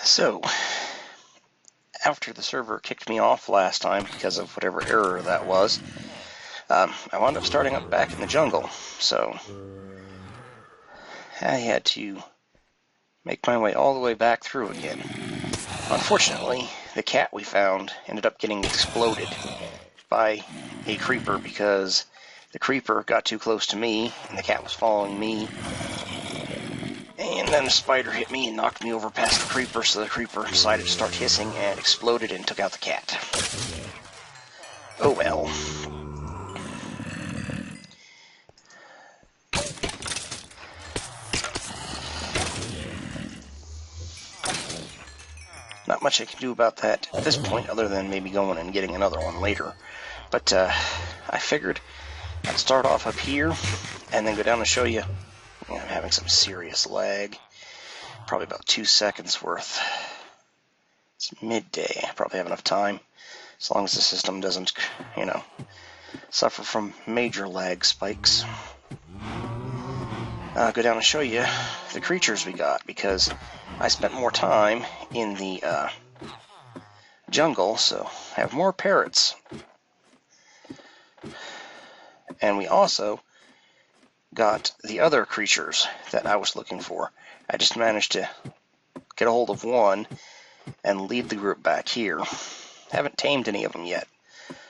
So, after the server kicked me off last time because of whatever error that was, I wound up starting up back in the jungle. So, I had to make my way all the way back through again. Unfortunately, the cat we found ended up getting exploded by a creeper because the creeper got too close to me and the cat was following me. And then the spider hit me and knocked me over past the creeper, so the creeper decided to start hissing and exploded and took out the cat. Oh well. Not much I can do about that at this point other than maybe going and getting another one later. But I figured I'd start off up here and then go down and show you. I'm having some serious lag. Probably about 2 seconds worth. It's midday. I probably have enough time. As long as the system doesn't, suffer from major lag spikes. Go down and show you the creatures we got, because I spent more time in the jungle, so I have more parrots. And we also got the other creatures that I was looking for. I just managed to get a hold of one and lead the group back here. Haven't tamed any of them yet,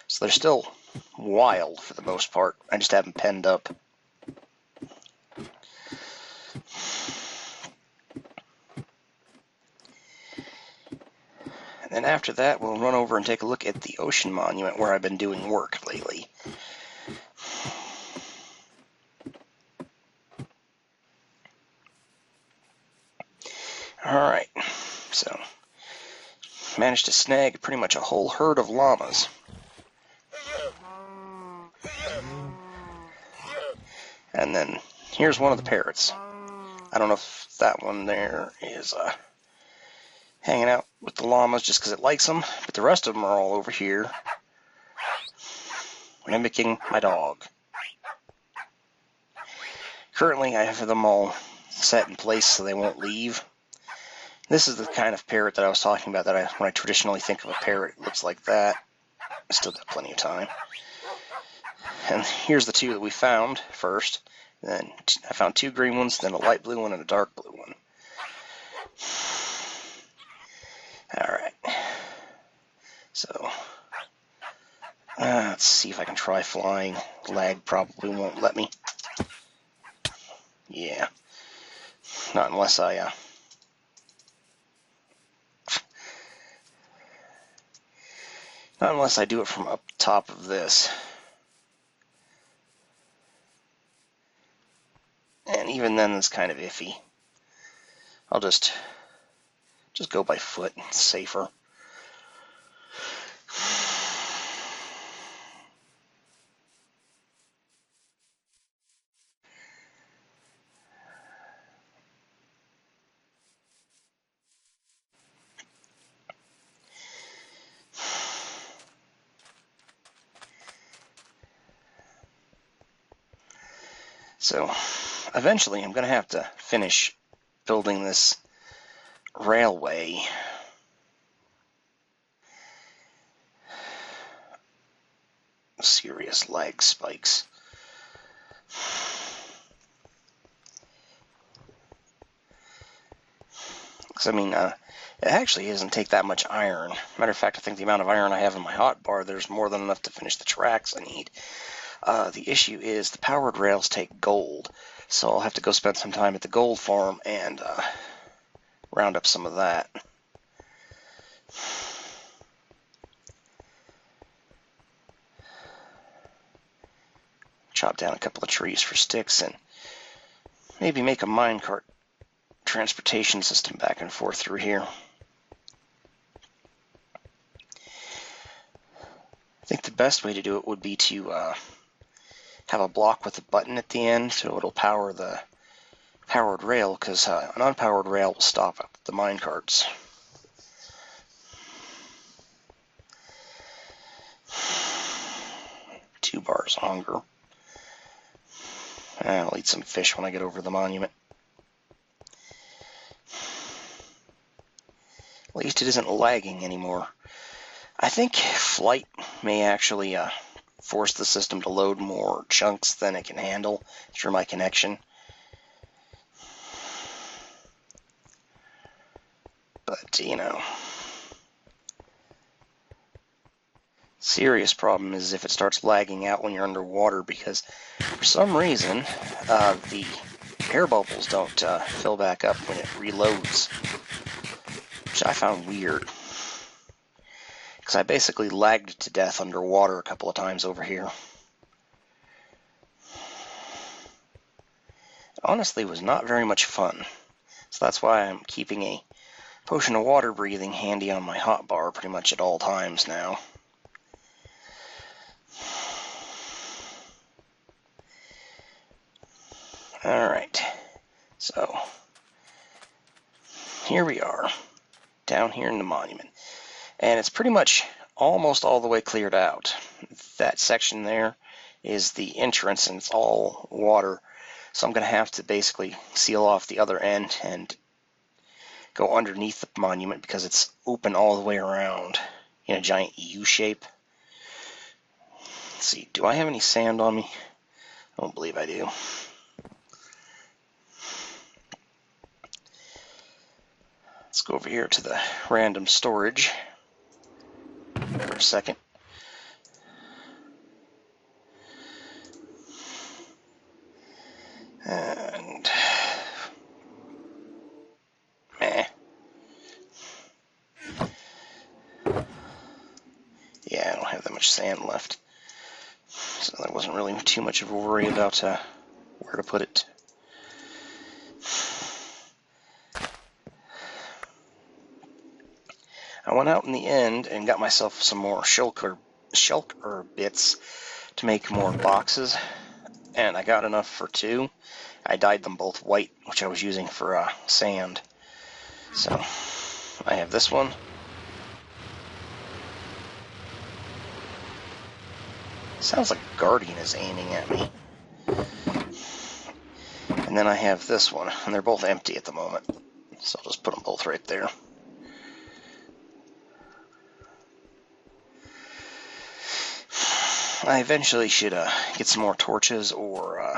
so they're still wild for the most part. I just haven't penned up. And then after that, we'll run over and take a look at the ocean monument where I've been doing work lately. Alright, so managed to snag pretty much a whole herd of llamas. And then here's one of the parrots. I don't know if that one there is hanging out with the llamas just because it likes them, but the rest of them are all over here mimicking my dog. Currently, I have them all set in place so they won't leave. This is the kind of parrot that I was talking about, that when I traditionally think of a parrot, it looks like that. I still got plenty of time. And here's the two that we found first. Then I found two green ones, then a light blue one and a dark blue one. Alright. So, let's see if I can try flying. Lag probably won't let me. Yeah. Not unless I, Not unless I do it from up top of this. And even then, it's kind of iffy. I'll just go by foot. It's safer. So, eventually I'm going to have to finish building this railway. Serious lag spikes. Because, it actually doesn't take that much iron. Matter of fact, I think the amount of iron I have in my hotbar, there's more than enough to finish the tracks I need. The issue is the powered rails take gold, so I'll have to go spend some time at the gold farm and round up some of that. Chop down a couple of trees for sticks and maybe make a minecart transportation system back and forth through here. I think the best way to do it would be to have a block with a button at the end so it'll power the powered rail, because an unpowered rail will stop at the minecarts. Two bars of hunger. I'll eat some fish when I get over the monument. At least it isn't lagging anymore. I think flight may actually force the system to load more chunks than it can handle through my connection. But, you know, serious problem is if it starts lagging out when you're underwater, because for some reason the air bubbles don't fill back up when it reloads, which I found weird, because I basically lagged to death underwater a couple of times over here. It honestly was not very much fun, so that's why I'm keeping a potion of water breathing handy on my hotbar pretty much at all times now. Alright, so here we are, down here in the monument, and it's pretty much almost all the way cleared out. That section there is the entrance, and it's all water, so I'm going to have to basically seal off the other end and go underneath the monument because it's open all the way around in a giant U shape. Let's see, do I have any sand on me? I don't believe I do. Let's go over here to the random storage for a second. And yeah, I don't have that much sand left, so there wasn't really too much of a worry about where to put it. I went out in the end and got myself some more shulker bits to make more boxes, and I got enough for 2. I dyed them both white, which I was using for sand. So I have this one. Sounds like a guardian is aiming at me. And then I have this one, and they're both empty at the moment, so I'll just put them both right there. I eventually should get some more torches or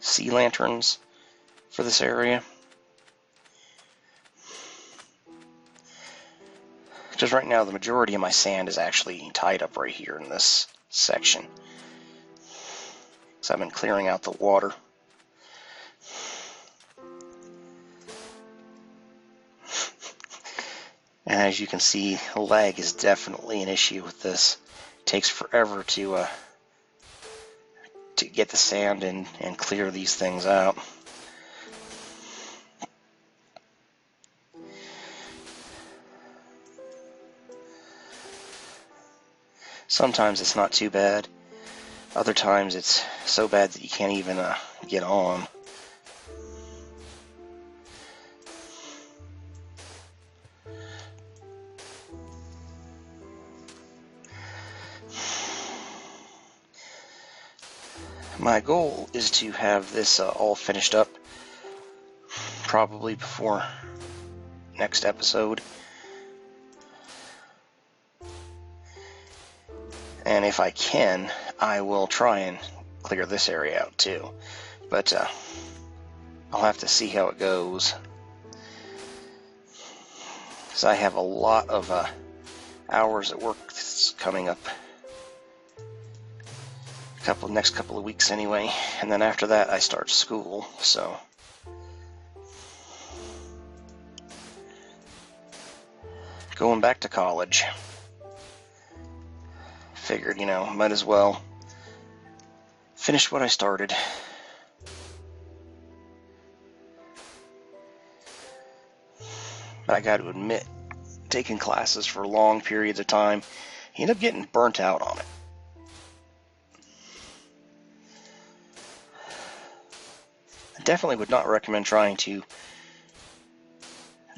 sea lanterns for this area. Because right now the majority of my sand is actually tied up right here in this section. So I've been clearing out the water. And as you can see, lag is definitely an issue with this. It takes forever to get the sand in and clear these things out. Sometimes it's not too bad. Other times it's so bad that you can't even get on. My goal is to have this all finished up probably before next episode. And if I can, I will try and clear this area out too. But I'll have to see how it goes. Because I have a lot of hours at work coming up. Next couple of weeks anyway, and then after that I start school, so going back to college. Figured, you know, might as well finish what I started. But I got to admit, taking classes for long periods of time, you end up getting burnt out on it. I definitely would not recommend trying to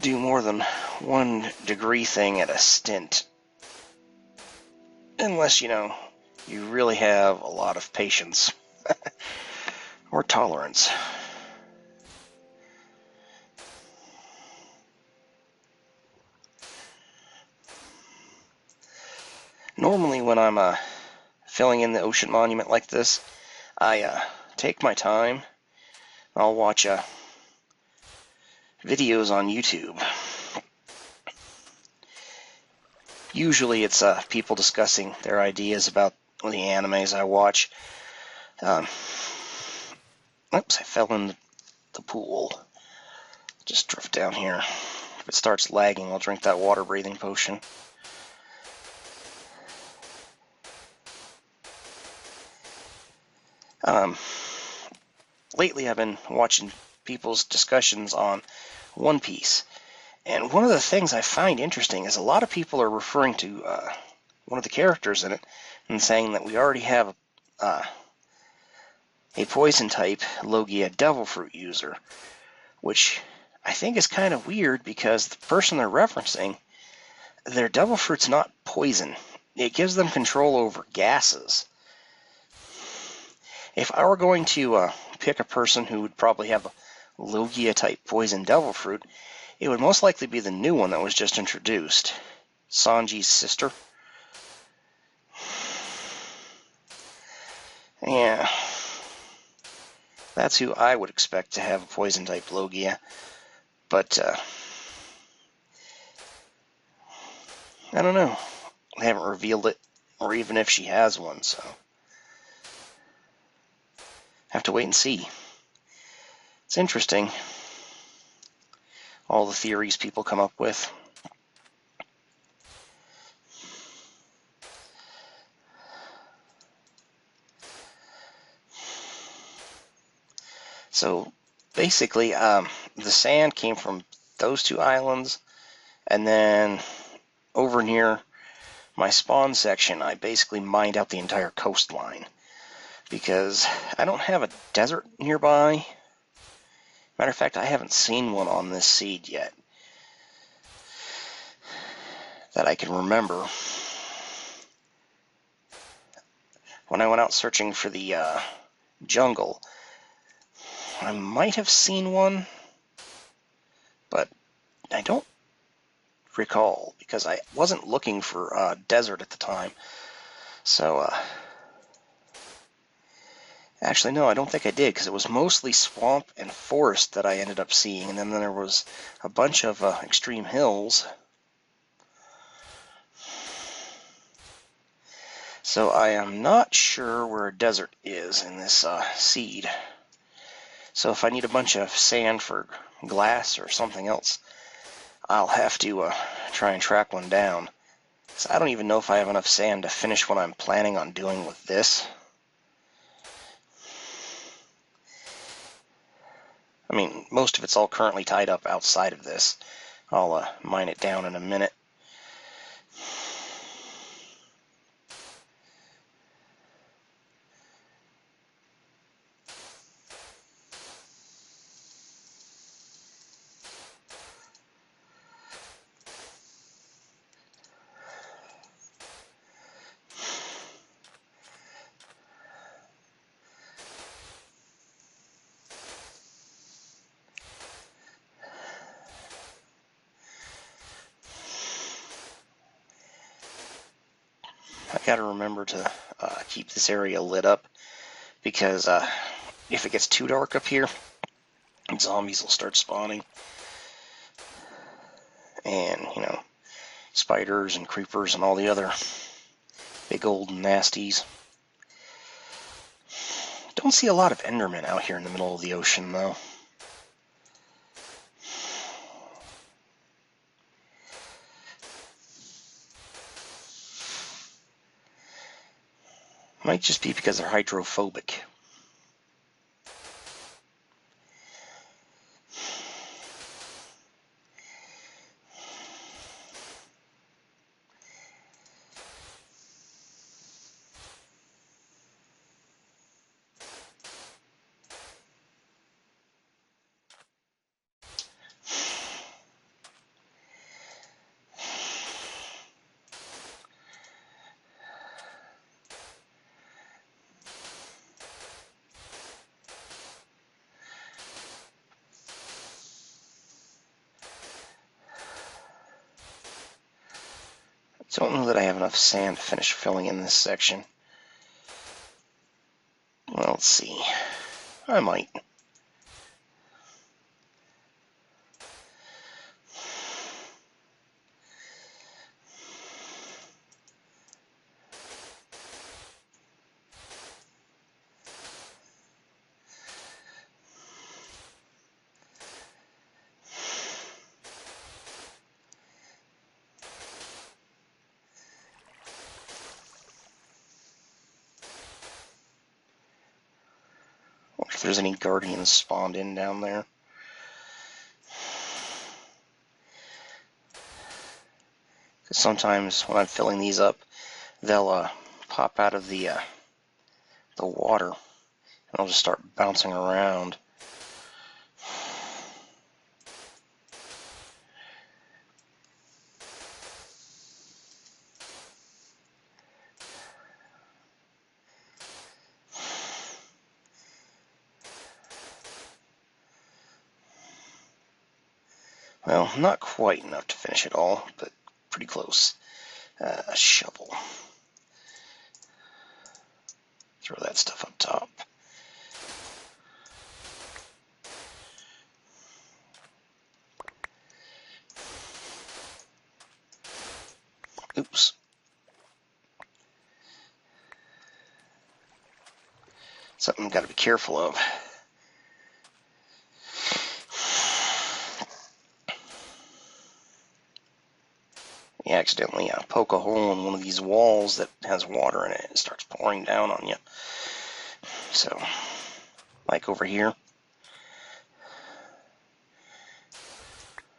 do more than 1 degree thing at a stint. Unless, you know, you really have a lot of patience or tolerance. Normally when I'm filling in the ocean monument like this, I take my time. I'll watch videos on YouTube. Usually it's people discussing their ideas about the animes I watch. Oops, I fell in the pool. Just drift down here. If it starts lagging, I'll drink that water breathing potion. Lately I've been watching people's discussions on One Piece. And one of the things I find interesting is a lot of people are referring to one of the characters in it and saying that we already have a poison type Logia Devil Fruit user, which I think is kind of weird because the person they're referencing, their Devil Fruit's not poison. It gives them control over gases. If I were going to pick a person who would probably have a Logia type poison Devil Fruit, it would most likely be the new one that was just introduced, Sanji's sister. Yeah, that's who I would expect to have a poison type Logia, but I don't know. They haven't revealed it, or even if she has one, so have to wait and see. It's interesting, all the theories people come up with. So basically, the sand came from those two islands, and then over near my spawn section, I basically mined out the entire coastline because I don't have a desert nearby. Matter of fact, I haven't seen one on this seed yet that I can remember. When I went out searching for the jungle, I might have seen one, but I don't recall because I wasn't looking for desert at the time. So, actually, no, I don't think I did because it was mostly swamp and forest that I ended up seeing, and then there was a bunch of extreme hills. So I am not sure where a desert is in this seed. So if I need a bunch of sand for glass or something else, I'll have to try and track one down. So I don't even know if I have enough sand to finish what I'm planning on doing with this. I mean, most of it's all currently tied up outside of this. I'll mine it down in a minute. I gotta remember to keep this area lit up because if it gets too dark up here, zombies will start spawning. And, you know, spiders and creepers and all the other big old nasties. Don't see a lot of Endermen out here in the middle of the ocean, though. Might just be because they're hydrophobic. Don't know that I have enough sand to finish filling in this section. Well, let's see. I might. Wonder if there's any guardians spawned in down there. Because sometimes when I'm filling these up, they'll pop out of the water, and I'll just start bouncing around. Well, not quite enough to finish it all, but pretty close. A shovel. Throw that stuff up top. Oops. Something I've got to be careful of. You accidentally poke a hole in one of these walls that has water in it, it starts pouring down on you. So, like over here,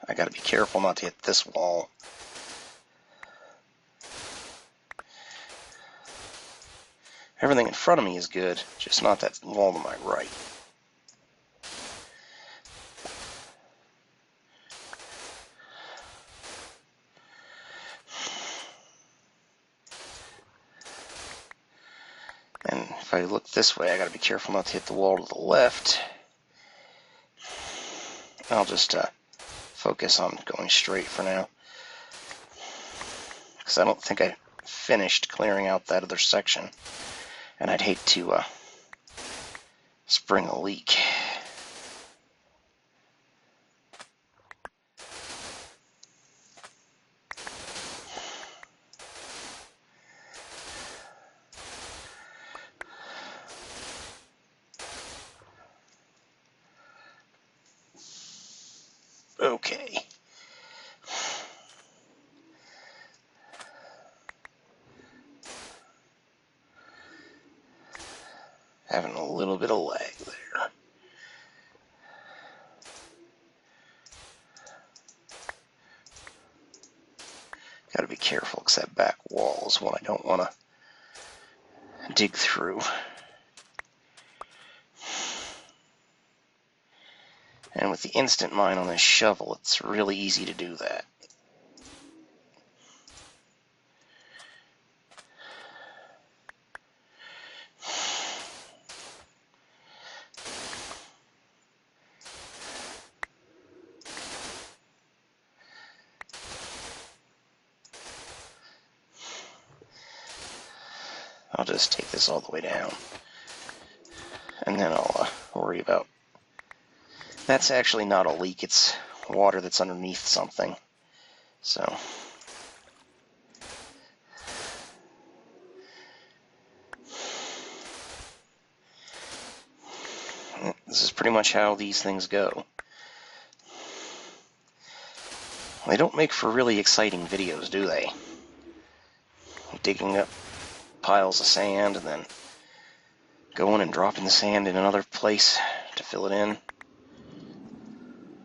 I gotta be careful not to hit this wall. Everything in front of me is good, just not that wall to my right. And if I look this way, I gotta be careful not to hit the wall to the left. I'll just focus on going straight for now, because I don't think I finished clearing out that other section, and I'd hate to spring a leak. Okay. Having a little bit of lag there. Gotta be careful, because that back wall is one I don't want to dig through. And with the instant mine on this shovel, it's really easy to do that. I'll just take this all the way down, and then I'll worry about... That's actually not a leak, it's water that's underneath something. So... this is pretty much how these things go. They don't make for really exciting videos, do they? Digging up piles of sand and then going and dropping the sand in another place to fill it in.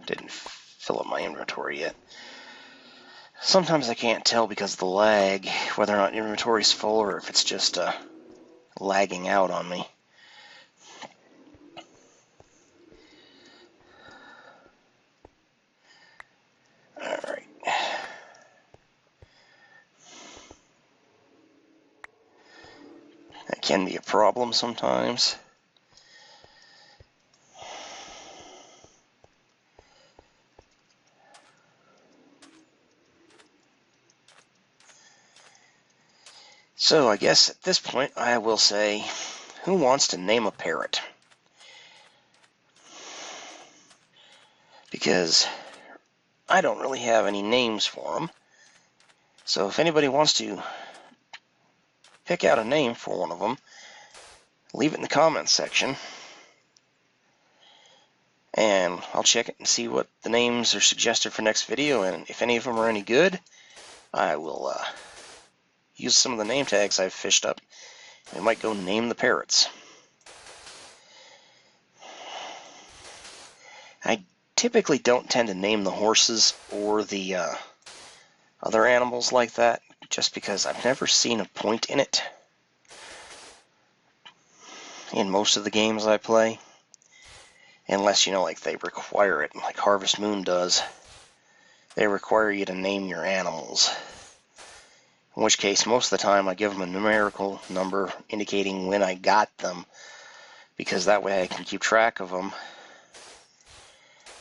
Didn't fill up my inventory yet. Sometimes I can't tell because of the lag whether or not inventory's full or if it's just lagging out on me. Alright. That can be a problem sometimes. So I guess at this point I will say, who wants to name a parrot? Because I don't really have any names for them. So if anybody wants to pick out a name for one of them, leave it in the comments section. And I'll check it and see what the names are suggested for next video, and if any of them are any good, I will use some of the name tags I've fished up. We might go name the parrots. I typically don't tend to name the horses or the other animals like that, just because I've never seen a point in it in most of the games I play. Unless, like they require it, like Harvest Moon does. They require you to name your animals. In which case, most of the time, I give them a numerical number indicating when I got them, because that way I can keep track of them.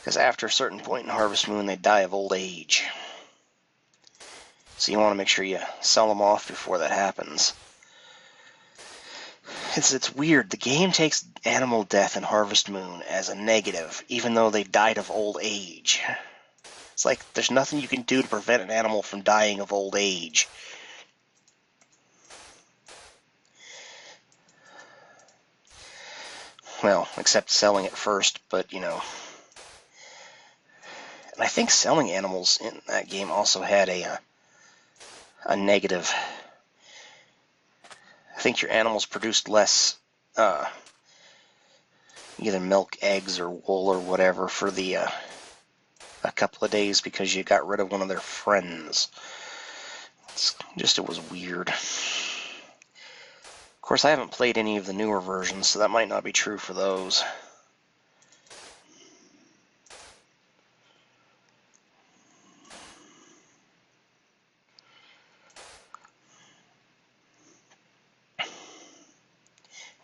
Because after a certain point in Harvest Moon, they die of old age. So you want to make sure you sell them off before that happens. It's weird. The game takes animal death in Harvest Moon as a negative, even though they died of old age. It's like there's nothing you can do to prevent an animal from dying of old age. Well, except selling it first, but, And I think selling animals in that game also had a negative. I think your animals produced less either milk, eggs, or wool or whatever for a couple of days because you got rid of one of their friends. It was weird. Of course, I haven't played any of the newer versions, so that might not be true for those.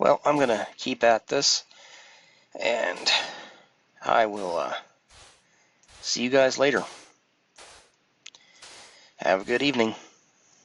Well, I'm going to keep at this, and I will see you guys later. Have a good evening.